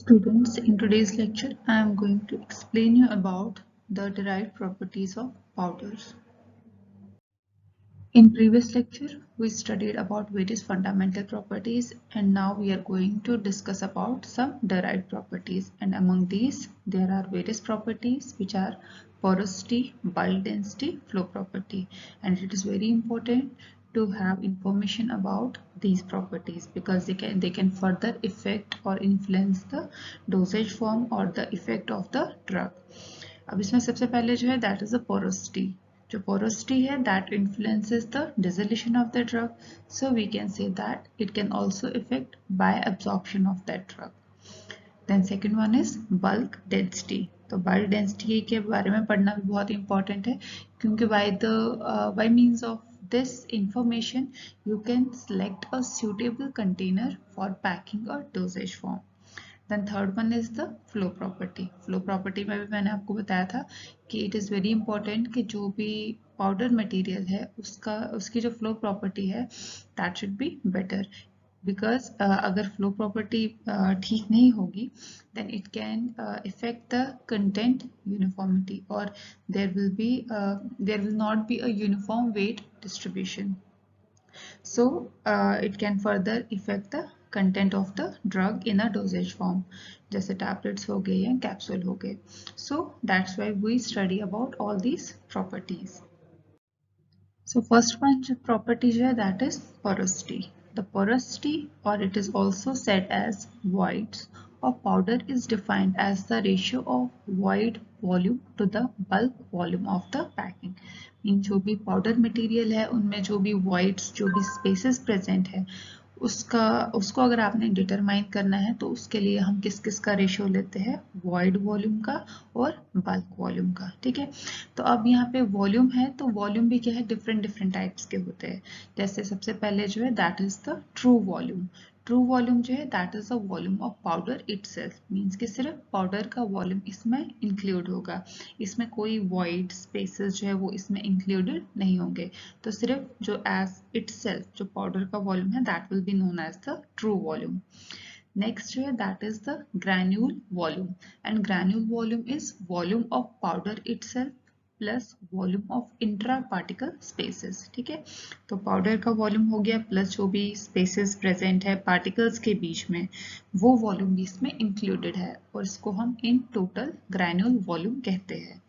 Students, in today's lecture, I am going to explain you about the derived properties of powders. In previous lecture, we studied about various fundamental properties, and now we are going to discuss about some derived properties. And among these, there are various properties which are porosity, bulk density, flow property. And it is very important to have information about these properties because they can further affect or influence the dosage form or the effect of the drug. अब इसमें सबसे पहले जो है that is the porosity. जो porosity है that influences the dissolution of the drug, so we can say that it can also affect by absorption of that drug. Then second one is bulk density. तो bulk density के बारे में पढ़ना भी बहुत important है क्योंकि by means of this information you can select a suitable container for packing or dosage form. Then third one is the flow property. Flow property में भी मैंने आपको बताया था कि it is very important कि जो भी powder material है उसकी जो flow property है that should be better because अगर flow property ठीक नहीं होगी then it can affect the content uniformity or there will not be a uniform weight distribution. So it can further affect the content of the drug in a dosage form, जैसे tablets हो गए या capsule हो गए. So that's why we study about all these properties. So first one property है that is porosity. The porosity, or it is also said as voids of powder, is defined as the ratio of void volume to the bulk volume of the packing. Mean जो भी powder material है उनमें जो भी voids, जो भी spaces present है उसको अगर आपने डिटरमाइन करना है तो उसके लिए हम किस किस का रेशियो लेते हैं, वॉइड वॉल्यूम का और बल्क वॉल्यूम का. ठीक है, तो अब यहाँ पे वॉल्यूम है तो वॉल्यूम भी क्या है, डिफरेंट डिफरेंट टाइप्स के होते हैं. जैसे सबसे पहले जो है that is the true volume. True volume जो है that is the volume of powder itself, means कि सिर्फ पाउडर का वॉल्यूम इसमें इंक्लूड होगा, इसमें कोई वॉइड स्पेसेस जो है वो इसमें इंक्लूडेड नहीं होंगे. तो सिर्फ जो एज इटसेल्फ जो पाउडर का वॉल्यूम है that will be known as the true volume. Next जो है that is the granule volume, and granule volume is volume of powder itself plus volume of intraparticle spaces. ठीक है, तो powder का volume हो गया प्लस जो भी स्पेसेस प्रेजेंट है पार्टिकल्स के बीच में वो वॉल्यूम भी इसमें इंक्लूडेड है और इसको हम इन टोटल ग्रैन्यूल वॉल्यूम कहते हैं.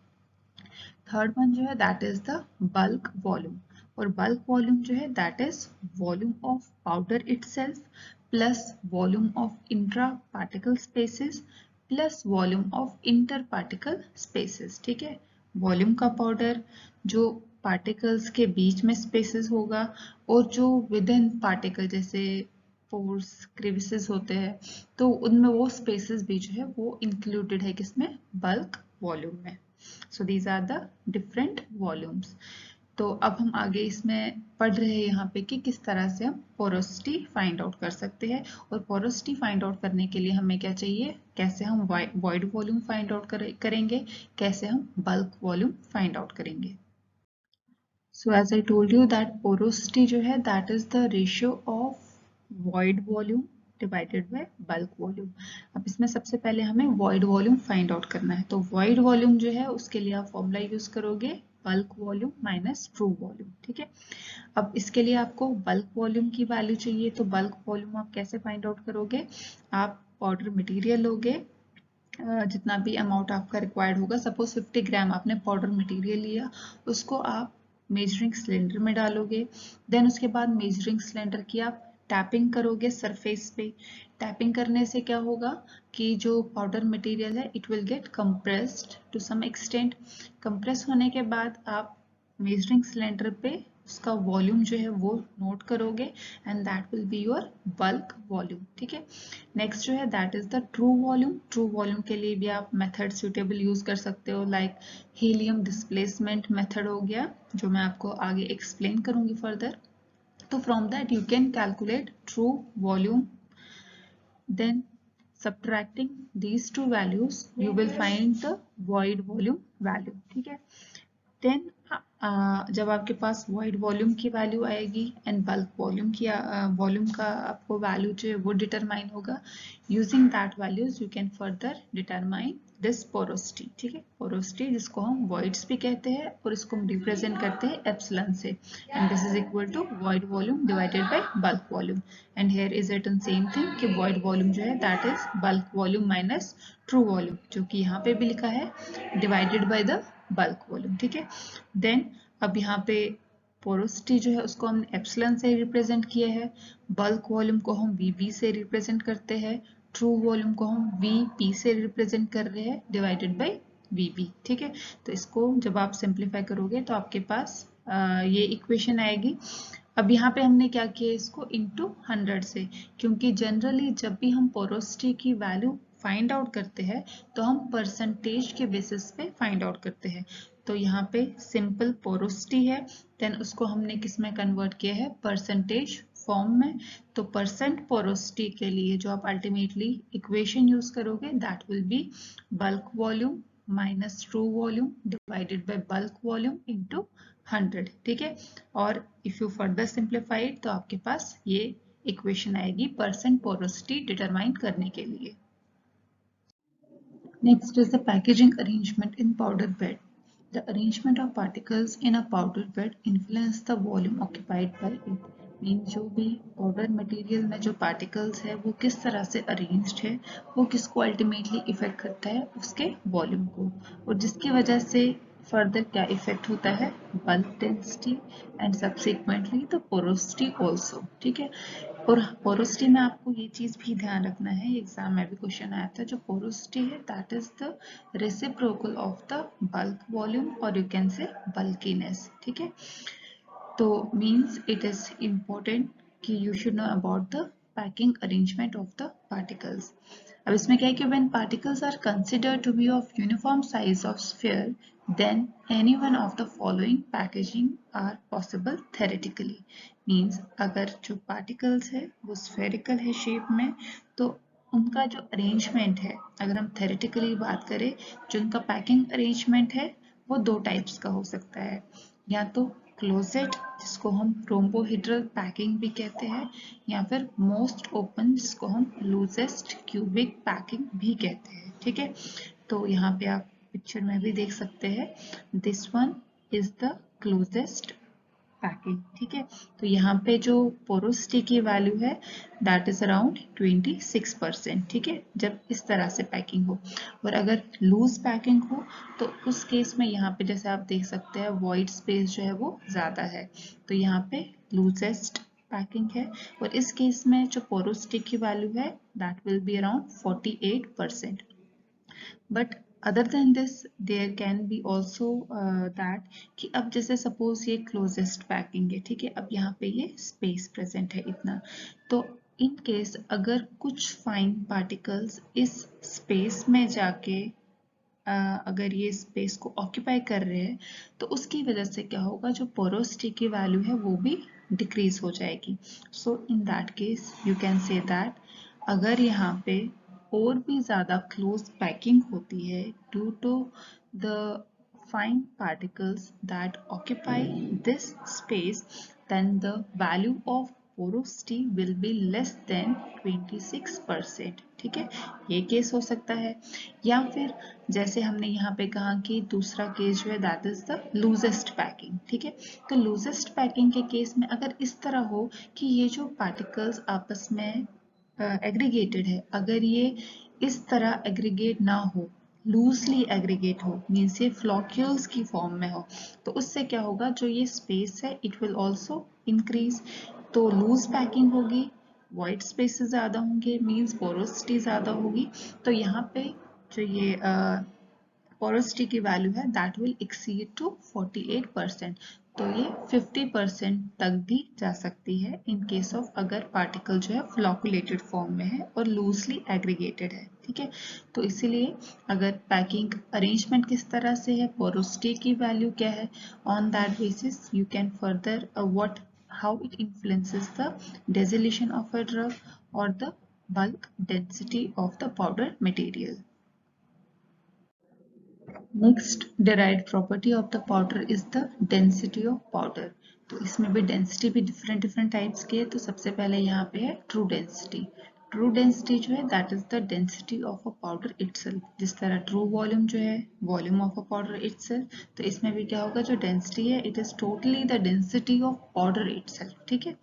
थर्ड वन जो है that is the bulk volume, और बल्क वॉल्यूम जो है that is volume of powder itself plus volume of intra particle spaces plus volume of inter particle spaces. ठीक है, volume का पाउडर जो पार्टिकल्स के बीच में स्पेसेस होगा और जो विद इन पार्टिकल जैसे पोर्स क्रिविसेस होते हैं तो उनमें वो स्पेसेस भी जो है वो इंक्लूडेड है किसमें, बल्क वॉल्यूम में. So these are the different volumes. तो अब हम आगे इसमें पढ़ रहे हैं यहाँ पे कि किस तरह से हम पोरोसिटी फाइंड आउट कर सकते हैं, और पोरोसिटी फाइंड आउट करने के लिए हमें क्या चाहिए, कैसे हम वॉइड वॉल्यूम फाइंड आउट करेंगे, कैसे हम बल्क वॉल्यूम फाइंड आउट करेंगे. So as I told you that porosity जो है that is the ratio of void volume divided by bulk volume. अब इसमें सबसे पहले हमें void volume find out करना है. तो void volume जो है उसके लिए आप फॉर्मूला यूज करोगे bulk volume minus true volume. ठीक है, अब इसके लिए आपको bulk volume की वैल्यू चाहिए, तो bulk volume आप कैसे फाइंड आउट करोगे, आप पाउडर मटेरियल लोगे जितना भी अमाउंट आपका रिक्वायर्ड होगा, सपोज 50 ग्राम आपने पाउडर मटेरियल लिया, उसको आप मेजरिंग सिलेंडर में डालोगे. देन उसके बाद मेजरिंग सिलेंडर की आप टैपिंग करोगे सरफेस पे. टैपिंग करने से क्या होगा कि जो पाउडर मटेरियल है it will get compressed to some extent. Compress होने के बाद आप मेजरिंग सिलेंडर पे उसका वॉल्यूम जो है वो नोट करोगे and that will be your bulk volume. ठीक है, नेक्स्ट जो है that is the true volume. True volume के लिए भी आप मेथड सुटेबल यूज कर सकते हो, लाइक हीलियम डिस्प्लेसमेंट मेथड हो गया जो मैं आपको आगे एक्सप्लेन करूंगी फर्दर. तो from that you can calculate true volume, then subtracting these two values you will find the void volume value. ठीक है, then जब आपके पास वॉइड वॉल्यूम की वैल्यू आएगी एंड बल्क वॉल्यूम की वॉल्यूम का आपको वैल्यू जो है वो डिटरमाइन होगा, using that values you can further determine this porosity. ठीक है, पोरोसिटी जिसको हम वॉइड्स भी कहते हैं और इसको हम रिप्रेजेंट करते हैं एप्सिलॉन से, and this is equal to void volume divided by bulk volume. And here is written same thing कि वॉइड वॉल्यूम जो है that is bulk volume minus true volume, जो कि यहाँ पे भी लिखा है divided by the bulk volume. ठीक है, देन अब यहाँ पे पोरोसिटी जो है उसको हमने एप्सिलॉन से रिप्रेजेंट किया है, बल्क वॉल्यूम को हम वीबी से रिप्रेजेंट करते हैं, ट्रू वॉल्यूम को हम वीपी से रिप्रेजेंट कर रहे हैं डिवाइडेड बाय वीबी। ठीक है, तो इसको जब आप सिंप्लीफाई करोगे तो आपके पास ये इक्वेशन आएगी। अब यहाँ पे हमने क्या किया, इसको इनटू 100 से, क्योंकि जनरली जब भी हम पोरोसिटी की वैल्यू फाइंड आउट करते हैं तो हम परसेंटेज के बेसिस पे फाइंड आउट करते हैं। तो यहाँ पे सिंपल पोरोसिटी है, देन उसको हमने किस में कन्वर्ट किया है, परसेंटेज फॉर्म में। तो परसेंट पोरोसिटी के लिए जो आप अल्टीमेटली इक्वेशन यूज करोगे that will B bulk volume minus true volume divided by bulk volume into 100। ठीक है, और इफ यू फर्दर सिंप्लीफाई तो आपके पास ये इक्वेशन आएगी परसेंट पोरोसिटी डिटरमाइन करने के लिए। Next is the packaging arrangement in powder bed. The arrangement of particles in a powder bed influence the volume occupied by it. Means जो भी powder material में जो पार्टिकल्स है वो किस तरह से अरेंज्ड है, वो किसको अल्टीमेटली इफेक्ट करता है, उसके वॉल्यूम को, और जिसकी वजह से फर्दर क्या इफेक्ट होता है, bulk density and subsequently the porosity also. ठीक है, और पोरोसिटी में आपको ये चीज भी ध्यान रखना है, एग्जाम में भी क्वेश्चन आया था, जो पोरोसिटी है that is the reciprocal of the bulk volume और यू कैन से बल्कीनेस। ठीक है, तो मीन्स इट इज इम्पोर्टेंट कि you should know about the packing arrangement of the particles. अब इसमें क्या है कि when particles are considered to be of uniform size of sphere then any one of the following packaging are possible theoretically। Means अगर जो particles है वो spherical है शेप में, तो उनका जो अरेंजमेंट है, अगर हम थेरेटिकली बात करें, जो उनका पैकिंग अरेंजमेंट है वो दो टाइप्स का हो सकता है, या तो क्लोजेट जिसको हम रोम्बोहिड्रल पैकिंग भी कहते हैं, या फिर मोस्ट ओपन जिसको हम लूजेस्ट क्यूबिक पैकिंग भी कहते हैं। ठीक है, तो यहाँ पे आप पिक्चर में भी देख सकते हैं, this one is the closest packing. ठीक है, तो यहाँ पे जो पोरोसिटी की वैल्यू है दैट इज अराउंड 26%। ठीक है, जब इस तरह से पैकिंग हो, और अगर लूज पैकिंग हो तो उस केस में यहाँ पे जैसे आप देख सकते हैं वॉइड स्पेस जो है वो ज्यादा है, तो यहाँ पे लूजेस्ट पैकिंग है, और इस केस में जो पोरोसिटी की वैल्यू है that will be around 48%। But other than this there can be also that कि अब जैसे सपोज ये क्लोजेस्ट पैकिंग है, ठीक है, अब यहाँ पे ये स्पेस प्रेजेंट है इतना, तो इन केस अगर कुछ फाइन पार्टिकल्स इस स्पेस में जाके अगर ये स्पेस को ऑक्यूपाई कर रहे हैं तो उसकी वजह से क्या होगा, जो पोरोसिटी की वैल्यू है वो भी डिक्रीज हो जाएगी। So in that case you can say that अगर यहाँ पे और भी ज्यादा क्लोज पैकिंग होती है due to the fine particles that occupy this space, then the value of porosity will be less than 26%। ठीक है, ये केस हो सकता है, या फिर जैसे हमने यहाँ पे कहा कि दूसरा केस जो है that is the loosest packing. ठीक है, तो लूजेस्ट पैकिंग के केस में अगर इस तरह हो कि ये जो पार्टिकल्स आपस में एग्रीगेटेड है, अगर ये इस तरह एग्रीगेट ना हो, लूजली एग्रीगेट हो, मीन्स ये फ्लॉक्यूल्स की फॉर्म में हो, तो उससे क्या होगा, जो ये स्पेस है इट विल ऑल्सो इंक्रीज। तो लूज पैकिंग होगी, वाइट स्पेसेस ज्यादा होंगे, मीन्स पोरोसिटी ज्यादा होगी, तो यहाँ पे जो ये पोरोसिटी की वैल्यू है दैट विल एक्सीड टू 48%। तो ये 50% तक भी जा सकती है इन केस ऑफ अगर पार्टिकल जो है फ्लॉकुलेटेड फॉर्म में है और लूजली एग्रीगेटेड है। ठीक है, तो इसीलिए अगर पैकिंग अरेंजमेंट किस तरह से है, पोरोसिटी की वैल्यू क्या है, on that basis you can further what how it influences the dissolution of a drug or the bulk density of the powder material. Next derived property of the powder is the density of powder. तो इसमें भी density भी different types की है. तो सबसे पहले यहाँ पे है ट्रू डेंसिटी. ट्रू डेंसिटी जो है that is the density of a powder itself. जिस तरह ट्रू वॉल्यूम जो है volume of a powder itself, तो इसमें भी क्या होगा, जो डेंसिटी है it is totally the density of powder itself. ठीक है.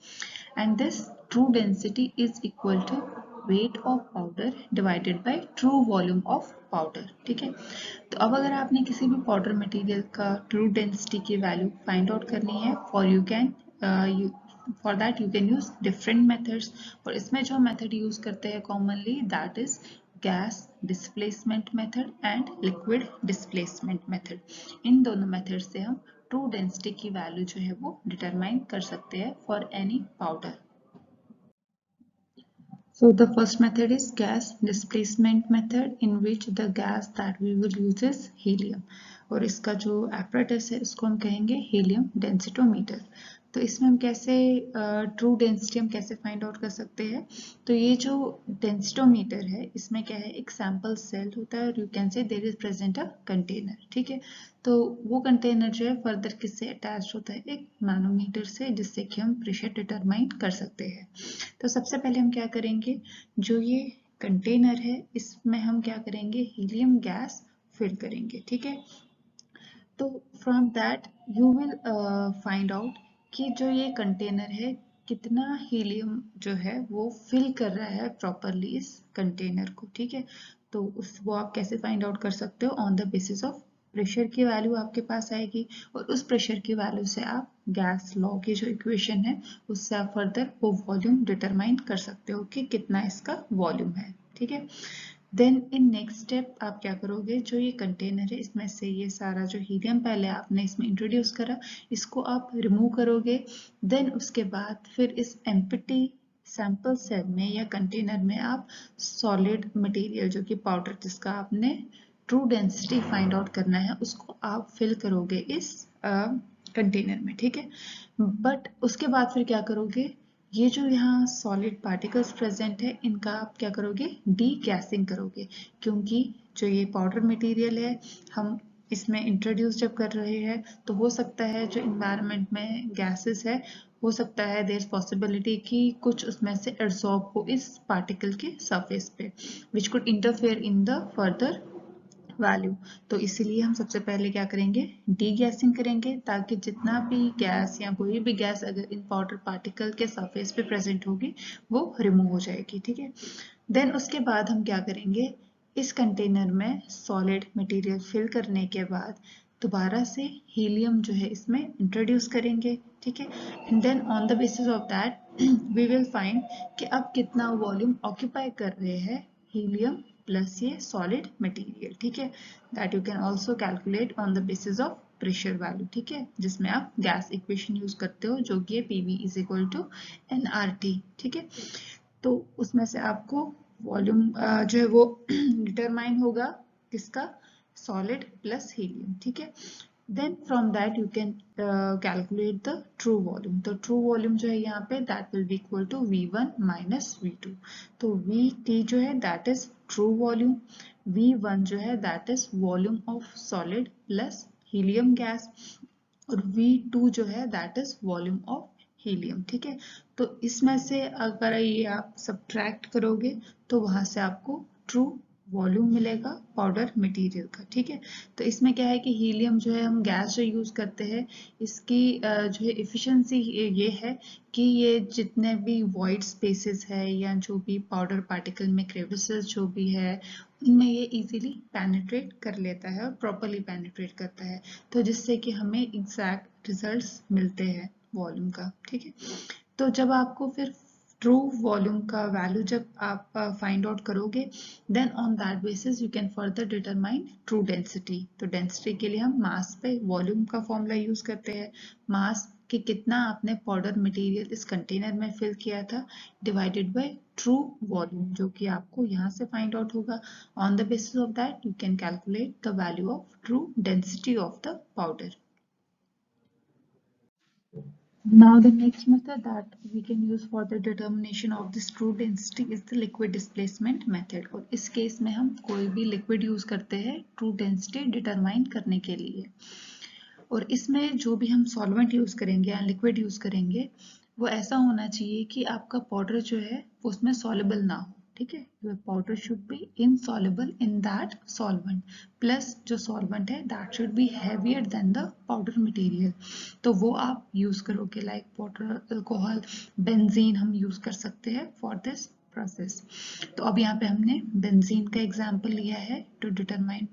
And this true density is equal to weight of powder divided by true volume of powder. ठीक है. तो अब अगर आपने किसी भी पाउडर मटेरियल का ट्रू डेंसिटी की वैल्यू फाइंड आउट करनी है, for that you can use different methods. और इसमें जो मेथड यूज करते हैं commonly that is gas displacement method and liquid displacement method. इन दोनों मेथड से हम ट्रू डेंसिटी की वैल्यू जो है वो डिटरमाइन कर सकते हैं for any powder. So the first method is gas displacement method, in which the gas that we will use is helium. और इसका जो apparatus है उसको हम कहेंगे helium densitometer. तो इसमें हम कैसे ट्रू डेंसिटी हम कैसे फाइंड आउट कर सकते हैं. तो ये जो डेंसिटोमीटर है इसमें क्या है, एक सैंपल सेल होता है और you can say there is present a container. ठीक है. तो वो कंटेनर जो है फर्दर किससे अटैच होता है, एक मैनोमीटर से, जिससे कि हम प्रेशर डिटरमाइन कर सकते हैं. तो सबसे पहले हम क्या करेंगे, जो ये कंटेनर है इसमें हम क्या करेंगे, हीलियम गैस फिल करेंगे. ठीक है. तो from that you will find out कि जो ये कंटेनर है कितना हीलियम जो है वो फिल कर रहा है प्रॉपरली इस कंटेनर को. ठीक है. तो वो आप कैसे फाइंड आउट कर सकते हो, on the basis of pressure की वैल्यू आपके पास आएगी और उस प्रेशर की वैल्यू से आप गैस लॉ की जो इक्वेशन है उससे आप फर्दर वो वॉल्यूम डिटरमाइन कर सकते हो कि कितना इसका वॉल्यूम है. ठीक है. देन इन नेक्स्ट स्टेप आप क्या करोगे, जो ये कंटेनर है इसमें से ये सारा जो हीलियम पहले आपने इसमें इंट्रोड्यूस करा इसको आप रिमूव करोगे. देन उसके बाद फिर इस एम्प्टी सैंपल सेल में या कंटेनर में आप सॉलिड मटेरियल जो कि पाउडर जिसका आपने ट्रू डेंसिटी फाइंड आउट करना है उसको आप फिल करोगे इस कंटेनर में. ठीक है. बट उसके बाद फिर क्या करोगे, ये जो यहाँ सॉलिड पार्टिकल्स प्रेजेंट है इनका आप क्या करोगे, डी गैसिंग करोगे. क्योंकि जो ये पाउडर मटेरियल है हम इसमें इंट्रोड्यूस जब कर रहे हैं तो हो सकता है जो इन्वायरमेंट में गैसेस है हो सकता है देयर इज पॉसिबिलिटी कि कुछ उसमें से एब्सॉर्ब हो इस पार्टिकल के सरफेस पे, which could interfere in the further value. तो इसीलिए हम सबसे पहले क्या करेंगे, डी गैसिंग करेंगे ताकि जितना भी गैस या कोई भी गैस अगर इन पाउडर पार्टिकल के सरफेस पे प्रेजेंट होगी वो रिमूव हो जाएगी. ठीक है. देन उसके बाद हम क्या करेंगे, इस कंटेनर में सॉलिड मटेरियल फिल करने के बाद दोबारा से हीलियम जो है इसमें इंट्रोड्यूस करेंगे. ठीक है. And then on the basis of that we will find कि अब कितना वॉल्यूम ऑक्यूपाई कर रहे हैं हीलियम प्लस ये सॉलिड मटेरियल. ठीक है. That you can also calculate on the basis of pressure value. ठीक है. जिसमें आप गैस इक्वेशन यूज करते हो जो कि PV is equal to nRT. ठीक है. तो उसमें से आपको वॉल्यूम जो है वो डिटरमाइन होगा किसका, सॉलिड प्लस हीलियम. ठीक है. Then from that you can calculate the true volume. तो ट्रू वॉल्यूम जो है यहाँ पे that will be equal to V1 minus V2. तो VT जो है that is true volume, V1 जो है that is volume of solid plus helium gas और V2 जो है that is volume of helium. ठीक है. तो इसमें से अगर ये आप सब्ट्रैक्ट करोगे तो वहां से आपको ट्रू वॉल्यूम मिलेगा पाउडर मटेरियल का. ठीक है. तो इसमें क्या है कि हीलियम जो है हम गैस जो यूज करते हैं इसकी जो है इफिशिएंसी ये है कि ये जितने भी वॉइड स्पेसेस है या जो भी पाउडर पार्टिकल में क्रेविसेस जो भी है उनमें ये इजीली पेनिट्रेट कर लेता है और प्रॉपरली पेनिट्रेट करता है. तो जिससे कि हमें एग्जैक्ट रिजल्ट्स मिलते हैं वॉल्यूम का. ठीक है. तो जब आपको फिर ट्रू वॉल्यूम का वैल्यू जब आप फाइंड आउट करोगे then on that basis you can further determine true density. तो डेंसिटी के लिए हम मास पे वॉल्यूम का फॉर्मूला यूज करते हैं. मास कि कितना आपने पाउडर मटेरियल इस कंटेनर में फिल किया था डिवाइडेड बाय ट्रू वॉल्यूम जो कि आपको यहाँ से फाइंड आउट होगा. On the basis of that you can calculate the value of true density of the powder. Now the next method that we can use for the determination of this true density is the liquid displacement method. और इस case में हम कोई भी liquid use करते हैं true density determine करने के लिए। और इसमें जो भी हम सॉल्वेंट यूज करेंगे या लिक्विड यूज करेंगे वो ऐसा होना चाहिए कि आपका पाउडर जो है उसमें सॉल्युबल ना हो। ठीक है, your powder should be insoluble in that solvent, plus जो सॉल्वेंट है that should be heavier than the powder material. तो वो आप यूज करोगे लाइक वाटर, अल्कोहल, बेंजीन हम यूज कर सकते हैं फॉर दिस प्रोसेस। तो अब यहाँ पे हमने बेंजीन का एग्जांपल लिया है to determine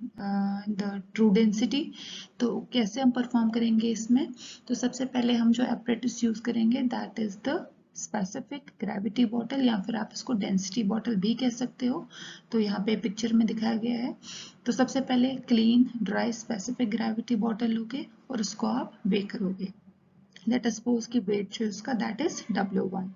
the true density. तो कैसे हम परफॉर्म करेंगे इसमें? तो सबसे पहले हम जो एपरेटस यूज करेंगे that is the specific gravity bottle, या फिर आप इसको डेंसिटी बॉटल भी कह सकते हो। तो यहाँ पे पिक्चर में दिखाया गया है। तो सबसे पहले clean dry specific gravity bottle लोगे और उसको आप वे करोगे। लेट अस सपोज कि वेट जो उसका दैट इज W1।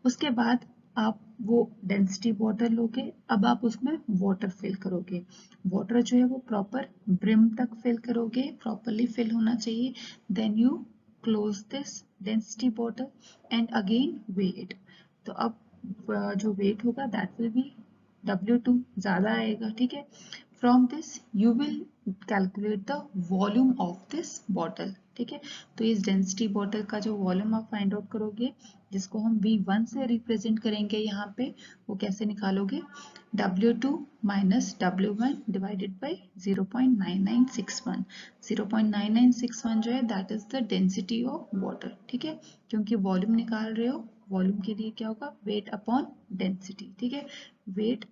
उसके बाद आप वो डेंसिटी वाटर लोगे, अब आप उसमें वाटर फिल करोगे। वाटर जो है वो प्रॉपर ब्रिम तक फिल करोगे, प्रॉपरली फिल होना चाहिए। Then you close this density bottle and again weight. तो अब जो वेट होगा दैट विल बी W2 ज्यादा आएगा। ठीक है, from this you will calculate the volume of this bottle. ठीक है, तो इस डेंसिटी बॉटल का जो वॉल्यूम आप फाइंड आउट करोगे जिसको हम V1 से रिप्रेजेंट करेंगे यहाँ पे, वो कैसे निकालोगे? W2 minus W1 divided by 0.9961। 0.9961 जो है that is the density of water. ठीक है, क्योंकि वॉल्यूम निकाल रहे हो, वॉल्यूम के लिए क्या होगा? Weight upon density. ठीक है, weight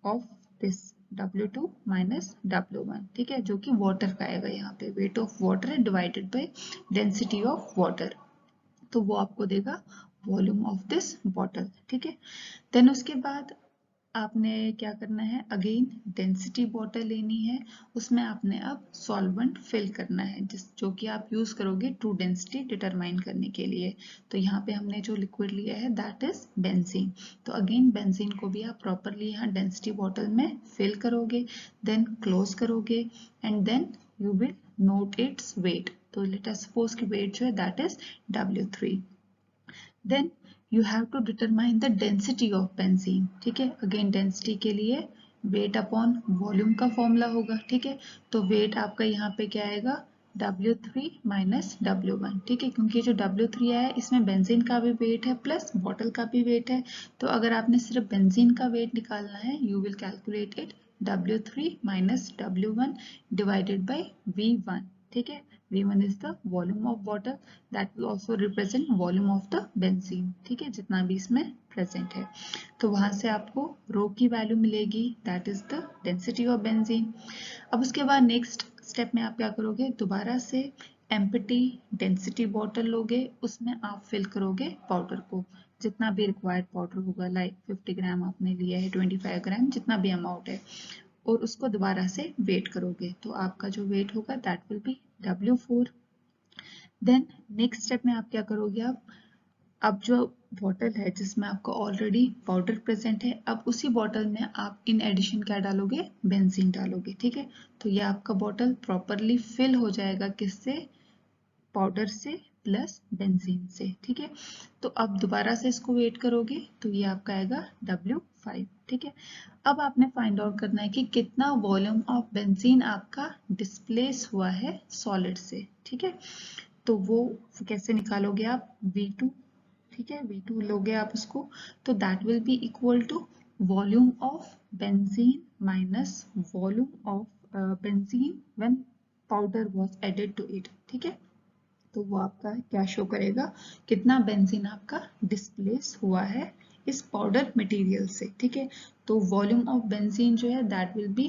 of this W2 minus W1। ठीक है, जो कि वाटर का आएगा यहाँ पे। वेट ऑफ वाटर है divided by density of water, तो वो आपको देगा वॉल्यूम ऑफ दिस बॉटल। ठीक है, देन उसके बाद आपने क्या करना है? अगेन डेंसिटी बॉटल लेनी है, उसमें आपने अब सॉल्वेंट फिल करना है जिस जो कि आप यूज करोगे ट्रू डेंसिटी डिटरमाइन करने के लिए। तो यहाँ पे हमने जो लिक्विड लिया है दैट इज बेंजीन। तो अगेन बेंजीन को भी आप प्रॉपरली यहाँ डेंसिटी बॉटल में फिल करोगे, देन क्लोज करोगे and then you will note its weight. तो लेट अस सपोज कि वेट जो है that is W3। Then you have to determine the density of benzene. ठीक है, अगेन डेंसिटी के लिए वेट अपॉन वॉल्यूम का फॉर्मूला होगा। ठीक है, तो वेट आपका यहाँ पे क्या आएगा? W3 minus W1। ठीक है, क्योंकि जो W3 आया है इसमें बेंजीन का भी वेट है प्लस बॉटल का भी वेट है। तो अगर आपने सिर्फ बेंजीन का वेट निकालना है you will calculate it W3 minus W1 divided by V1। ठीक है, V1 is the volume of water that will also represent volume of the benzene। ठीक है, जितना भी इसमें प्रेजेंट है। तो वहां से आपको रो की वैल्यू मिलेगी that is the density of benzene. अब उसके बाद नेक्स्ट स्टेप में आप क्या करोगे? दोबारा से एम्प्टी डेंसिटी बॉटल लोगे, उसमें आप फिल करोगे पाउडर को, जितना भी रिक्वायर्ड पाउडर होगा, लाइक 50 ग्राम आपने लिया है, 25 ग्राम, जितना भी अमाउंट है, और उसको दोबारा से वेट करोगे। तो आपका जो वेट होगा that will be W4। Then next step में आप क्या करोगे? अब जो बॉटल है जिसमें आपका ऑलरेडी पाउडर प्रेजेंट है, अब उसी बॉटल में आप इन एडिशन क्या डालोगे? बेंजीन डालोगे। ठीक है, तो ये आपका बॉटल प्रॉपरली फिल हो जाएगा किससे? पाउडर से प्लस बेंजीन से। ठीक है, तो अब दोबारा से इसको वेट करोगे तो ये आपका आएगा W5। ठीक है, अब आपने फाइंड आउट करना है कि कितना वॉल्यूम ऑफ बेंजीन आपका डिस्प्लेस हुआ है सॉलिड से। ठीक है, तो वो कैसे निकालोगे आप? V2। ठीक है, V2 लोगे आप उसको, तो that will be equal to volume of benzene minus volume of benzene when powder was added to it. ठीक है, तो वो आपका क्या शो करेगा? कितना बेंजीन आपका डिस्प्लेस हुआ है इस पाउडर मटेरियल से। ठीक है, तो वॉल्यूम ऑफ बेंजीन जो है that will B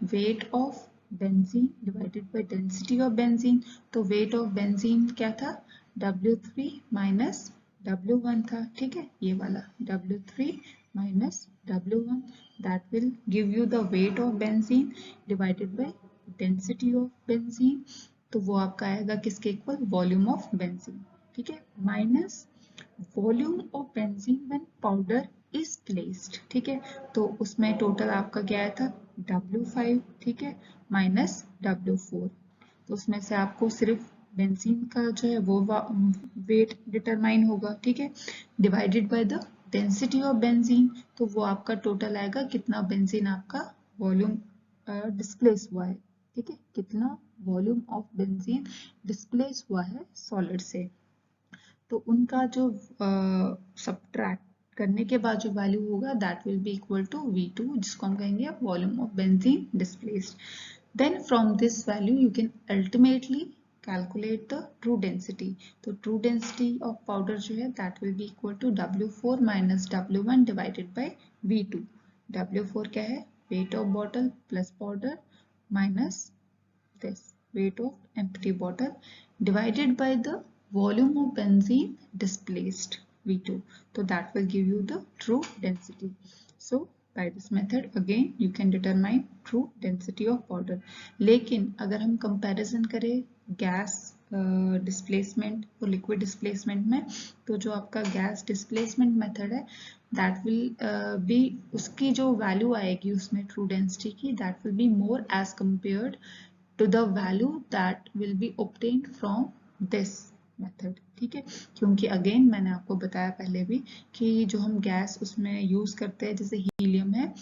weight of benzene divided by density of benzene. तो वेट ऑफ बेंजीन क्या था? W3 माइनस W1 था। ठीक है, ये वाला W3 minus W1 that will give you the weight of benzene divided by density of benzene. तो वो आपका आएगा किसके इक्वल? Volume of benzene. ठीक है, minus volume of benzene when powder is placed. ठीक है, तो उसमें टोटल आपका क्या आया था? W5। ठीक है, माइनस W4। तो उसमें से आपको सिर्फ बेंजीन का जो है वो वेट डिटरमाइन होगा, ठीक है, divided by the density of benzene, तो वो आपका टोटल आएगा कितना बेंजीन आपका वॉल्यूम डिस्प्लेस हुआ है, ठीक है, कितना वॉल्यूम ऑफ बेंजीन डिस्प्लेस हुआ है सॉलिड से। तो उनका जो सब्ट्रैक्ट करने के बाद जो वैल्यू होगा that will be equal to V2, जिसको हम कहेंगे volume of benzene displaced. Then from this value you can ultimately calculate the true density। तो true density of powder जो है that will be equal to W4 minus W1 divided by V2। W4 क्या है, weight of bottle plus powder minus this weight of empty bottle divided by the volume of benzene displaced V2, so that will give you the true density। So by this method again you can determine true density of powder। लेकिन अगर हम comparison करें gas displacement और liquid displacement में, तो जो आपका gas displacement method है दैट विल बी, उसकी जो वैल्यू आएगी उसमें ट्रू डेंसिटी की that will be more as compared to the value that will be obtained from this method, ठीक है, क्योंकि अगेन मैंने आपको बताया पहले भी कि जो हम गैस उसमें यूज करते हैं जैसे हीलियम है,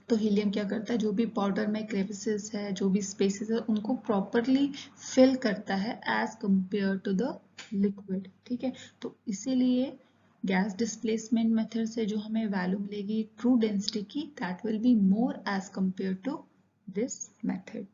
तो हीलियम क्या करता है, जो भी पाउडर में क्रेविसेस है, जो भी स्पेसेस है, उनको प्रॉपरली फिल करता है as compare to the liquid, ठीक है। तो इसीलिए गैस डिस्प्लेसमेंट मेथड से जो हमें वैल्यू मिलेगी ट्रू डेंसिटी की that will be more as compare to this method.